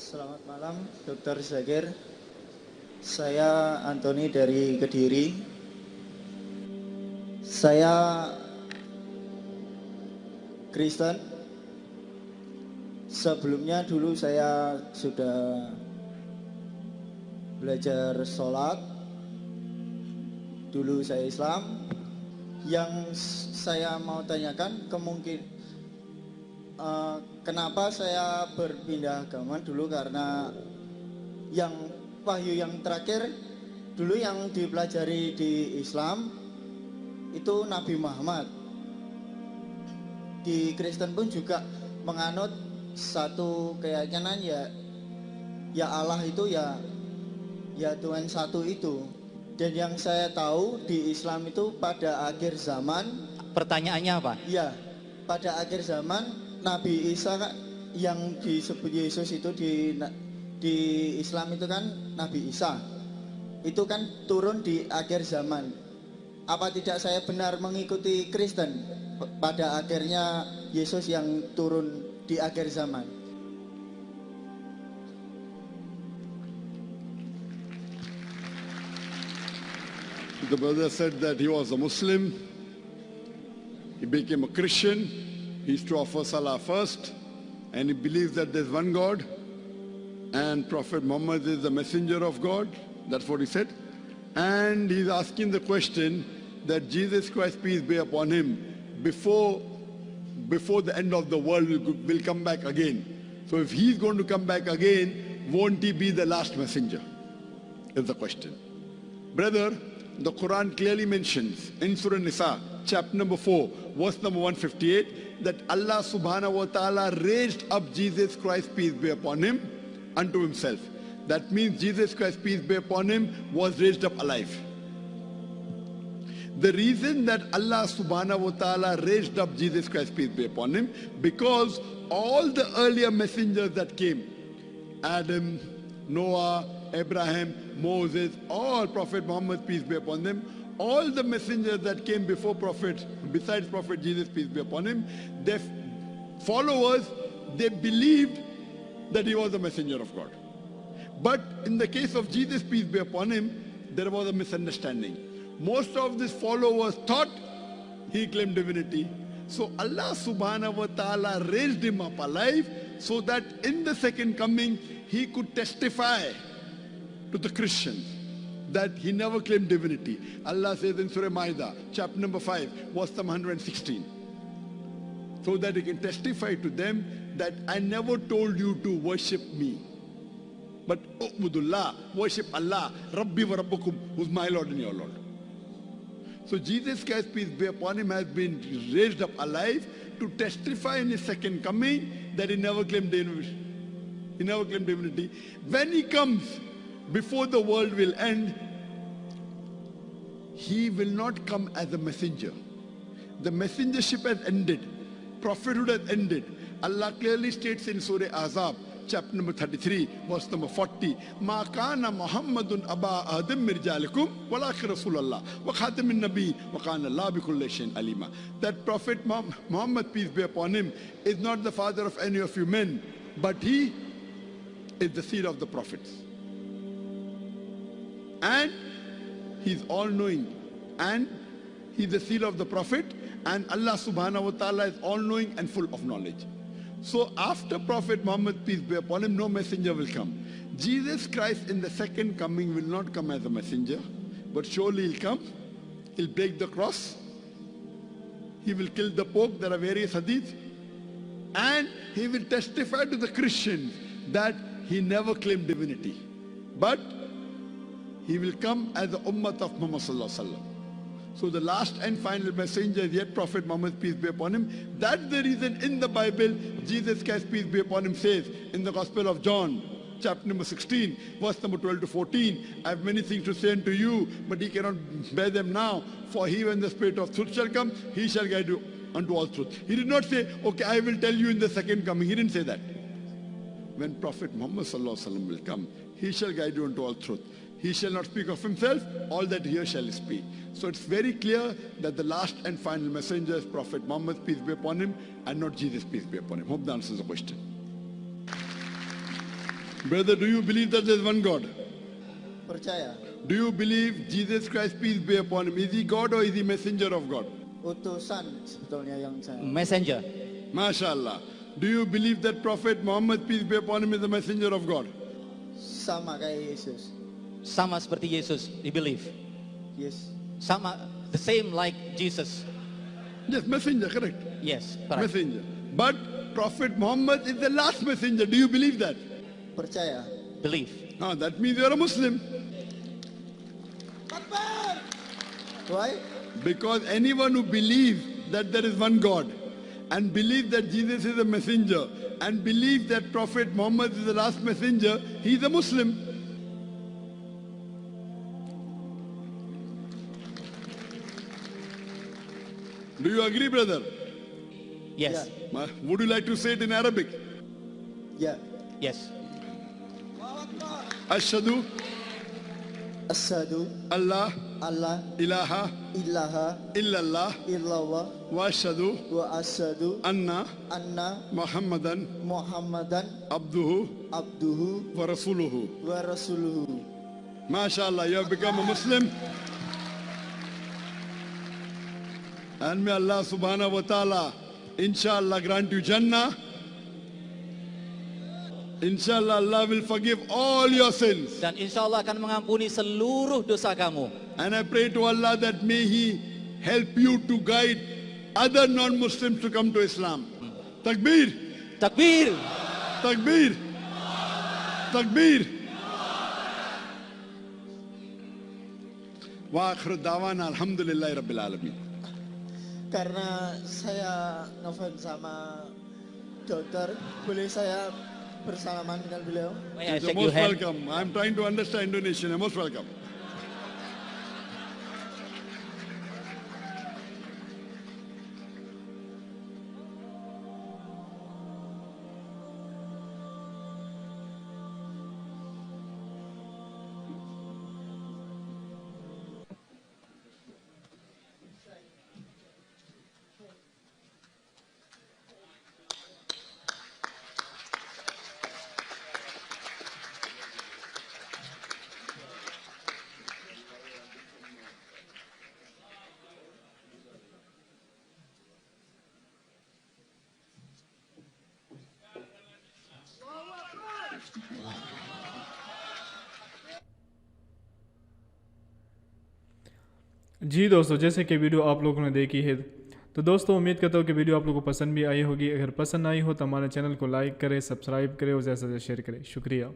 Selamat malam, Dr. Zakir. Saya Antoni dari Kediri. Saya Kristen. Sebelumnya dulu saya sudah belajar sholat. Dulu saya Islam. Yang saya mau tanyakan kenapa saya berpindah agama dulu, karena yang wahyu yang terakhir dulu yang dipelajari di Islam itu Nabi Muhammad. Di Kristen pun juga menganut satu keyakinan ya Allah itu ya Tuhan satu itu. Dan yang saya tahu di Islam itu pada akhir zaman. Pertanyaannya apa? Ya, pada akhir zaman Nabi Isa yang disebut Yesus itu di Islam itu kan Nabi Isa. Itu kan turun di akhir zaman. Apa tidak saya benar mengikuti Kristen? Pada akhirnya Yesus yang turun di akhir zaman. The brother said that he was a Muslim. He became a Christian. He used to offer Salah first, and he believes that there's one God, and Prophet Muhammad is the messenger of God. That's what he said. And he's asking the question that Jesus Christ, peace be upon him, before the end of the world will come back again. So if he's going to come back again, won't he be the last messenger? Is the question. Brother, the Quran clearly mentions in Surah Nisa, chapter number 4, verse number 158, that Allah subhanahu wa ta'ala raised up Jesus Christ, peace be upon him, unto himself. That means Jesus Christ, peace be upon him, was raised up alive. The reason that Allah subhanahu wa ta'ala raised up Jesus Christ, peace be upon him, because all the earlier messengers that came, Adam, Noah, Abraham, Moses, all Prophet Muhammad, peace be upon them, all the messengers that came before Prophet, besides Prophet Jesus, peace be upon him, their followers, they believed that he was the messenger of God. But in the case of Jesus, peace be upon him, there was a misunderstanding. Most of these followers thought he claimed divinity. So Allah subhanahu wa ta'ala raised him up alive so that in the second coming, he could testify to the Christians that he never claimed divinity. Allah says in Surah Ma'idah, chapter number 5, verse number 116. So that he can testify to them that I never told you to worship me, but U'budullah, worship Allah, Rabbi wa Rabbukum, who's my Lord and your Lord. So Jesus Christ, peace be upon him, has been raised up alive to testify in his second coming that he never claimed divinity. He never claimed divinity. When he comes, before the world will end, he will not come as a messenger. The messengership has ended. Prophethood has ended. Allah clearly states in Surah Ahzab, chapter number 33, verse number 40, Ma kana Muhammadun aba adam mirjalikum walakin Rasulallah wa khatamin nabi wa kana Allah bi kulli shay'in alima. That Prophet Muhammad, peace be upon him, is not the father of any of you men, but he is the seed of the prophets. And he's all-knowing, and he's the seal of the prophet, and Allah subhanahu wa ta'ala is all-knowing and full of knowledge. So after Prophet Muhammad, peace be upon him, no messenger will come. Jesus Christ in the second coming will not come as a messenger, but surely he'll come, he'll break the cross, he will kill the Pope, there are various hadiths, and he will testify to the Christians that he never claimed divinity. But he will come as the ummah of Muhammad sallallahu alaihi wasallam. So the last and final messenger is yet Prophet Muhammad, peace be upon him. That's the reason in the Bible, Jesus Christ, peace be upon him, says in the Gospel of John, chapter number 16, verse number 12 to 14, I have many things to say unto you, but ye cannot bear them now. For he, when the Spirit of truth shall come, he shall guide you unto all truth. He did not say, okay, I will tell you in the second coming. He didn't say that. When Prophet Muhammad sallallahu alaihi wasallam will come, he shall guide you unto all truth. He shall not speak of himself, all that he hears shall speak. So it's very clear that the last and final messenger is Prophet Muhammad, peace be upon him, and not Jesus, peace be upon him. Hope that answers the question. Brother, do you believe that there's one God? Percaya. Do you believe Jesus Christ, peace be upon him, is he God or is he messenger of God? Utusan sebetulnya yang saya. Messenger. MashaAllah. Do you believe that Prophet Muhammad, peace be upon him, is the messenger of God? Sama kayak Yesus. Sama seperti Yesus, we believe. Yes. Sama, the same like Jesus. Yes, messenger, correct. Yes, correct. Messenger. But Prophet Muhammad is the last messenger. Do you believe that? Percaya. Believe. That means you're a Muslim. Why? Because anyone who believes that there is one God and believes that Jesus is a messenger and believes that Prophet Muhammad is the last messenger, he is a Muslim. Do you agree, brother? Yes. Would you like to say it in Arabic? Ya. Yes. Ashhadu Asyhadu Allah alla ilaha ilaha illallah illallah wa ashhadu wa asyhadu anna anna Muhammadan Muhammadan abduhu abduhu wa rasuluhu. wa rasuluhu. MashaAllah, you have become a Muslim. And may Allah subhanahu wa ta'ala inshallah grant you Jannah. Inshallah Allah will forgive all your sins. Dan insya Allah akan mengampuni seluruh dosa kamu. And I pray to Allah that may He help you to guide other non-Muslims to come to Islam. Takbir! Takbir! Takbir! Takbir! Wa akhiru da'wana alhamdulillahi rabbil alamin. Karena saya ngefans sama dokter, boleh saya bersalaman dengan beliau? May I You're shake your most hand? welcome. I'm trying to understand Indonesian. You're most welcome. जी दोस्तों, जैसे कि video आप लोगों ने देखी है, तो दोस्तों उम्मीद करता हूँ कि वीडियो आप लोगों को पसंद भी आई होगी। अगर पसंद आई हो तो हमारे चैनल को लाइक करें, सब्सक्राइब करें और ज़्यादा से ज़्यादा शेयर करें। शुक्रिया।